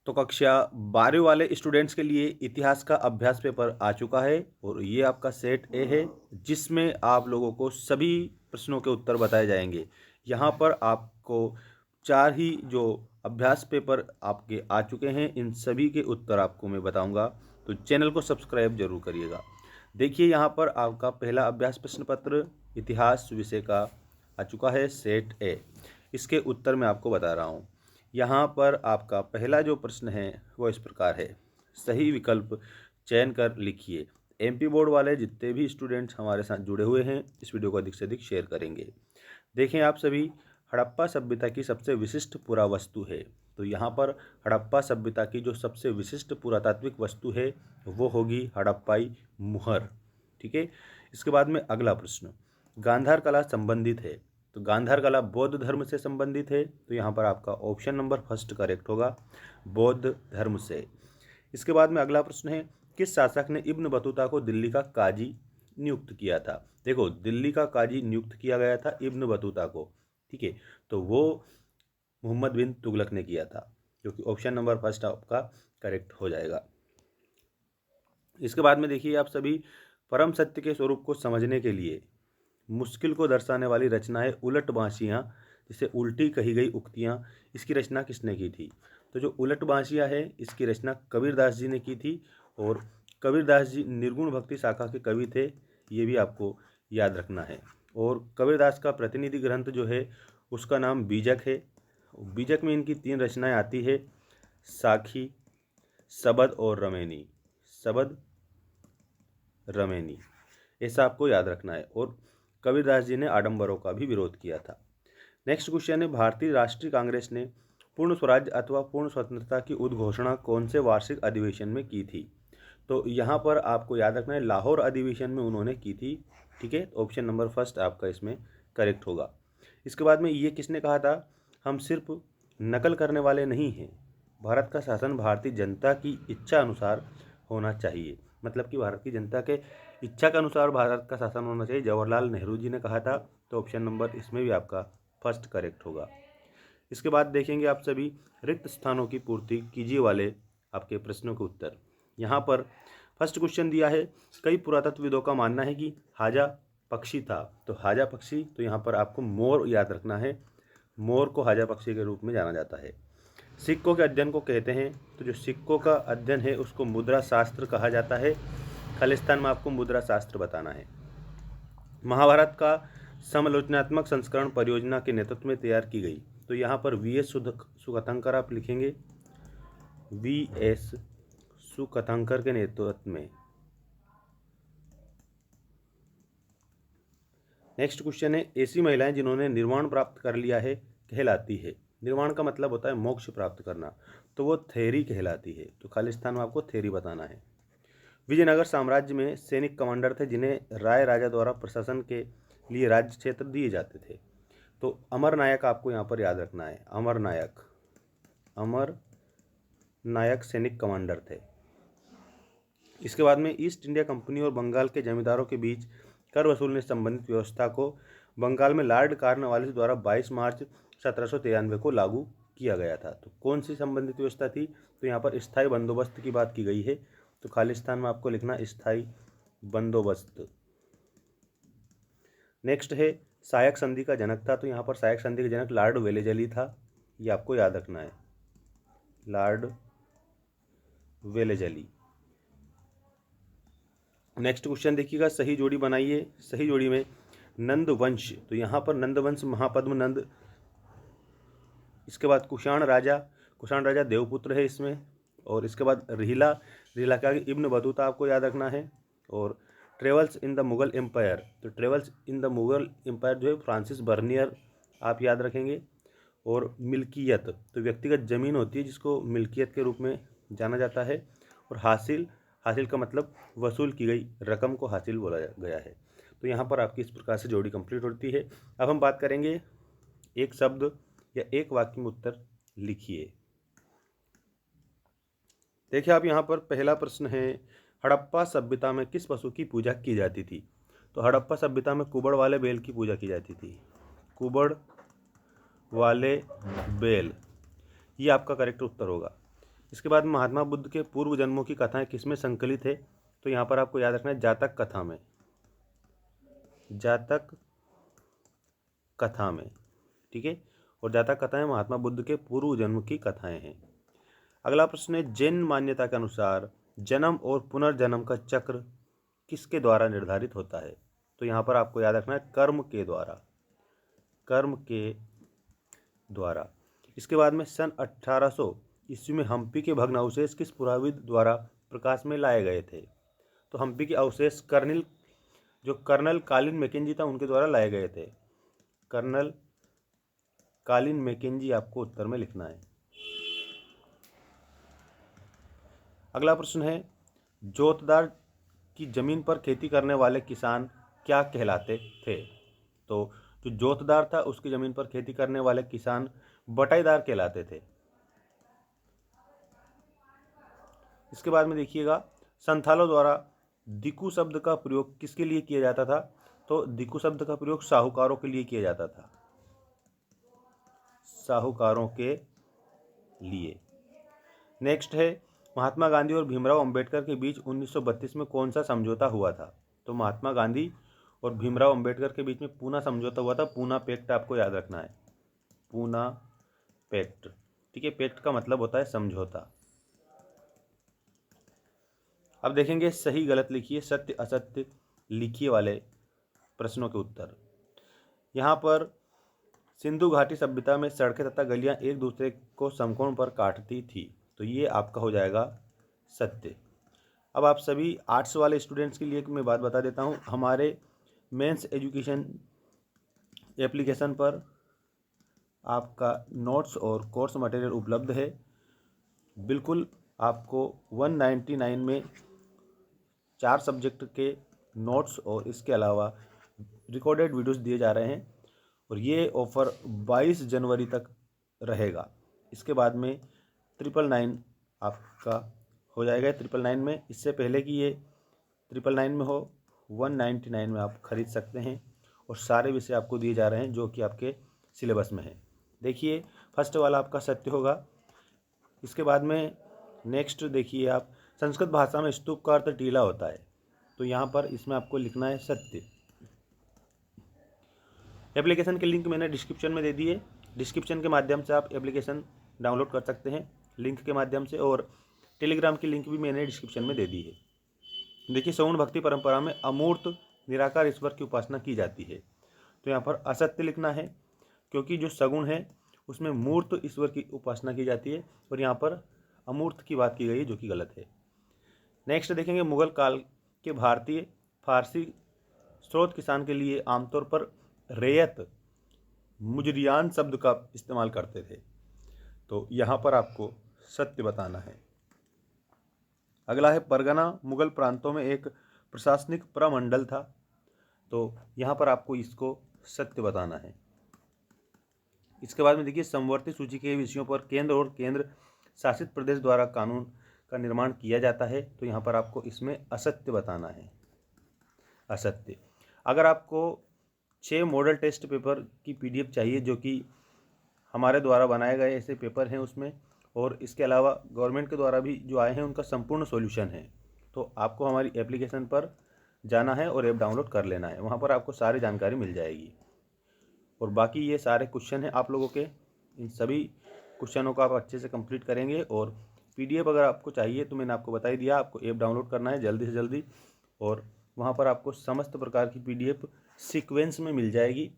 तो कक्षा 12 वाले स्टूडेंट्स के लिए इतिहास का अभ्यास पेपर आ चुका है और ये आपका सेट ए है, जिसमें आप लोगों को सभी प्रश्नों के उत्तर बताए जाएंगे। यहाँ पर आपको 4 ही जो अभ्यास पेपर आपके आ चुके हैं, इन सभी के उत्तर आपको मैं बताऊंगा, तो चैनल को सब्सक्राइब जरूर करिएगा। देखिए, यहाँ पर आपका पहला अभ्यास प्रश्न पत्र इतिहास विषय का आ चुका है, सेट ए। इसके उत्तर मैं आपको बता रहा हूँ। यहाँ पर आपका पहला जो प्रश्न है वो इस प्रकार है, सही विकल्प चयन कर लिखिए। एमपी बोर्ड वाले जितने भी स्टूडेंट्स हमारे साथ जुड़े हुए हैं, इस वीडियो को अधिक से अधिक शेयर करेंगे। देखें आप सभी, हड़प्पा सभ्यता की सबसे विशिष्ट पुरावस्तु है। तो यहाँ पर हड़प्पा सभ्यता की जो सबसे विशिष्ट पुरातात्विक वस्तु है वो होगी हड़प्पाई मुहर। ठीक है। इसके बाद में अगला प्रश्न, गांधार कला संबंधित है। तो गांधार कला बौद्ध धर्म से संबंधित है, तो यहाँ पर आपका ऑप्शन नंबर फर्स्ट करेक्ट होगा, बौद्ध धर्म से। इसके बाद में अगला प्रश्न है, किस शासक ने इब्न बतूता को दिल्ली का काजी नियुक्त किया था। देखो, दिल्ली का काजी नियुक्त किया गया था इब्न बतूता को। ठीक है, तो वो मोहम्मद बिन तुगलक ने किया था, जो कि ऑप्शन नंबर फर्स्ट आपका करेक्ट हो जाएगा। इसके बाद में देखिए आप सभी, परम सत्य के स्वरूप को समझने के लिए मुश्किल को दर्शाने वाली रचना है उलट बांसियाँ, जिसे उल्टी कही गई उक्तियाँ। इसकी रचना किसने की थी। तो जो उलट बांसियाँ है, इसकी रचना कबीरदास जी ने की थी, और कबीरदास जी निर्गुण भक्ति शाखा के कवि थे, ये भी आपको याद रखना है। और कबीरदास का प्रतिनिधि ग्रंथ जो है उसका नाम बीजक है। बीजक में इनकी 3 रचनाएं आती है, साखी, सबद और रमैनी। सबद, रमैनी, ऐसा आपको याद रखना है। और कबीरदास जी ने आडंबरों का भी विरोध किया था। नेक्स्ट क्वेश्चन है, भारतीय राष्ट्रीय कांग्रेस ने पूर्ण स्वराज्य अथवा पूर्ण स्वतंत्रता की उद्घोषणा कौन से वार्षिक अधिवेशन में की थी। तो यहाँ पर आपको याद रखना है, लाहौर अधिवेशन में उन्होंने की थी। ठीक है, ऑप्शन नंबर फर्स्ट आपका इसमें करेक्ट होगा। इसके बाद में ये किसने कहा था, हम सिर्फ नकल करने वाले नहीं हैं, भारत का शासन भारतीय जनता की इच्छा अनुसार होना चाहिए। मतलब कि भारत की जनता के इच्छा के अनुसार भारत का शासन होना चाहिए, जवाहरलाल नेहरू जी ने कहा था। तो ऑप्शन नंबर इसमें भी आपका फर्स्ट करेक्ट होगा। इसके बाद देखेंगे आप सभी, रिक्त स्थानों की पूर्ति कीजिए वाले आपके प्रश्नों के उत्तर। यहाँ पर फर्स्ट क्वेश्चन दिया है, कई पुरातत्वविदों का मानना है कि हाजा पक्षी था। तो हाजा पक्षी, तो यहाँ पर आपको मोर याद रखना है, मोर को हाजा पक्षी के रूप में जाना जाता है। सिक्कों के अध्ययन को कहते हैं। तो जो सिक्कों का अध्ययन है उसको मुद्रा शास्त्र कहा जाता है। खालिस्तान में आपको मुद्रा शास्त्र बताना है। महाभारत का समालोचनात्मक संस्करण परियोजना के नेतृत्व में तैयार की गई। तो यहाँ पर वी.एस. सुकथंकर आप लिखेंगे, वी.एस. सुकथंकर के नेतृत्व में। नेक्स्ट क्वेश्चन है, ऐसी महिलाएं जिन्होंने निर्वाण प्राप्त कर लिया है कहलाती है। निर्वाण का मतलब होता है मोक्ष प्राप्त करना, तो वो थेरी कहलाती है। तो खालिस्तान में आपको थेरी बताना है। विजयनगर साम्राज्य में सैनिक कमांडर थे जिन्हें राय राजा द्वारा प्रशासन के लिए राज्य क्षेत्र दिए जाते थे। तो अमर नायक आपको यहाँ पर याद रखना है, अमर नायक, अमर नायक सैनिक कमांडर थे। इसके बाद में ईस्ट इंडिया कंपनी और बंगाल के जमींदारों के बीच कर वसूलने संबंधित व्यवस्था को बंगाल में लॉर्ड कॉर्नवालिस द्वारा 22 मार्च 1793 को लागू किया गया था। तो कौन सी संबंधित व्यवस्था थी। तो यहाँ पर स्थायी बंदोबस्त की बात की गई है। तो खालिस्तान में आपको लिखना स्थायी बंदोबस्त। नेक्स्ट है, सहायक संधि का जनक था। तो यहाँ पर सहायक संधि का जनक लॉर्ड वेलेजली था, ये आपको याद रखना है, लॉर्ड वेलेजली। नेक्स्ट क्वेश्चन देखिएगा, सही जोड़ी बनाइए। सही जोड़ी में नंद वंश, तो यहाँ पर नंद वंश महापद्म नंद। इसके बाद कुषाण राजा, कुषाण राजा देवपुत्र है इसमें। और इसके बाद रिहिला, रिहिला के आगे इब्न बतूता आपको याद रखना है। और travels in the Mughal empire, तो travels in the Mughal empire जो है फ्रांसिस बर्नियर आप याद रखेंगे। और मिल्कियत, तो व्यक्तिगत ज़मीन होती है जिसको मिल्कियत के रूप में जाना जाता है। और हासिल, हासिल का मतलब वसूल की गई रकम को हासिल बोला गया है। तो यहाँ पर आपकी इस प्रकार से जोड़ी कंप्लीट होती है। अब हम बात करेंगे, एक शब्द या एक वाक्य में उत्तर लिखिए। देखिए आप यहाँ पर पहला प्रश्न है, हड़प्पा सभ्यता में किस पशु की पूजा की जाती थी। तो हड़प्पा सभ्यता में कुबड़ वाले बैल की पूजा की जाती थी, कुबड़ वाले बैल, ये आपका करेक्ट उत्तर होगा। इसके बाद महात्मा बुद्ध के पूर्व जन्मों की कथाएं किसमें संकलित है, तो यहाँ पर आपको याद रखना है जातक कथा में, जातक कथा में, ठीक है। और जातक कथाएं महात्मा बुद्ध के पूर्व जन्म की कथाएं हैं। अगला प्रश्न है, जैन मान्यता के अनुसार जन्म और पुनर्जन्म का चक्र किसके द्वारा निर्धारित होता है, तो यहाँ पर आपको याद रखना है कर्म के द्वारा, कर्म के द्वारा। इसके बाद में सन 1800 ईस्वी में हम्पी के भग्न अवशेष किस पुराविद द्वारा प्रकाश में लाए गए थे, तो हम्पी के अवशेष कर्नल कालिन मैकेंजी था उनके द्वारा लाए गए थे। कर्नल कालिन मैकेंजी आपको उत्तर में लिखना है। अगला प्रश्न है, जोतदार की जमीन पर खेती करने वाले किसान क्या कहलाते थे, तो जो जोतदार था उसकी जमीन पर खेती करने वाले किसान बटाईदार कहलाते थे। इसके बाद में देखिएगा, संथालों द्वारा दिकू शब्द का प्रयोग किसके लिए किया जाता था, तो दिकू शब्द का प्रयोग साहूकारों के लिए किया जाता था, साहूकारों के लिए। नेक्स्ट है, महात्मा गांधी और भीमराव अंबेडकर के बीच 1932 में कौन सा समझौता हुआ था, तो महात्मा गांधी और भीमराव अंबेडकर के बीच में पूना समझौता हुआ था। पूना पैक्ट आपको याद रखना है, पूना पैक्ट, ठीक है। पैक्ट का मतलब होता है समझौता। अब देखेंगे सही गलत लिखिए, सत्य असत्य लिखिए वाले प्रश्नों के उत्तर। यहाँ पर सिंधु घाटी सभ्यता में सड़कें तथा गलियाँ एक दूसरे को समकोण पर काटती थी, तो ये आपका हो जाएगा सत्य। अब आप सभी आर्ट्स वाले स्टूडेंट्स के लिए मैं बात बता देता हूँ, हमारे मेंस एजुकेशन एप्लीकेशन पर आपका नोट्स और कोर्स मटेरियल उपलब्ध है। बिल्कुल आपको 199 में 4 सब्जेक्ट के नोट्स और इसके अलावा रिकॉर्डेड वीडियोस दिए जा रहे हैं, और ये ऑफ़र 22 जनवरी तक रहेगा। इसके बाद में 999 आपका हो जाएगा 999 में। इससे पहले कि ये 999 में हो, 199 में आप खरीद सकते हैं, और सारे विषय आपको दिए जा रहे हैं जो कि आपके सिलेबस में है। देखिए, फर्स्ट वाला आपका सत्य होगा। इसके बाद में नेक्स्ट देखिए आप, संस्कृत भाषा में स्तूप का अर्थ टीला होता है, तो यहाँ पर इसमें आपको लिखना है सत्य। एप्लीकेशन के लिंक मैंने डिस्क्रिप्शन में दे दी है, डिस्क्रिप्शन के माध्यम से आप एप्लीकेशन डाउनलोड कर सकते हैं लिंक के माध्यम से, और टेलीग्राम की लिंक भी मैंने डिस्क्रिप्शन में दे दी है। देखिए, सगुण भक्ति परंपरा में अमूर्त निराकार ईश्वर की उपासना की जाती है, तो यहाँ पर असत्य लिखना है, क्योंकि जो सगुण है उसमें मूर्त ईश्वर की उपासना की जाती है, और यहाँ पर अमूर्त की बात की गई है जो कि गलत है। नेक्स्ट देखेंगे, मुगल काल के भारतीय फारसी स्रोत किसान के लिए आमतौर पर रेयत मुजरियान शब्द का इस्तेमाल करते थे, तो यहाँ पर आपको सत्य बताना है। अगला है, परगना मुगल प्रांतों में एक प्रशासनिक प्रमंडल था, तो यहाँ पर आपको इसको सत्य बताना है। इसके बाद में देखिए, समवर्ती सूची के विषयों पर केंद्र और केंद्र शासित प्रदेश द्वारा कानून का निर्माण किया जाता है, तो यहाँ पर आपको इसमें असत्य बताना है, असत्य। अगर आपको 6 मॉडल टेस्ट पेपर की PDF चाहिए जो कि हमारे द्वारा बनाए गए ऐसे पेपर हैं उसमें, और इसके अलावा गवर्नमेंट के द्वारा भी जो आए हैं उनका संपूर्ण सॉल्यूशन है, तो आपको हमारी एप्लीकेशन पर जाना है और ऐप डाउनलोड कर लेना है। वहाँ पर आपको सारी जानकारी मिल जाएगी, और बाकी ये सारे क्वेश्चन हैं आप लोगों के, इन सभी क्वेश्चनों को आप अच्छे से कंप्लीट करेंगे। और PDF अगर आपको चाहिए तो मैंने आपको बता ही दिया, आपको ऐप डाउनलोड करना है जल्दी से जल्दी, और वहाँ पर आपको समस्त प्रकार की PDF सीक्वेंस में मिल जाएगी।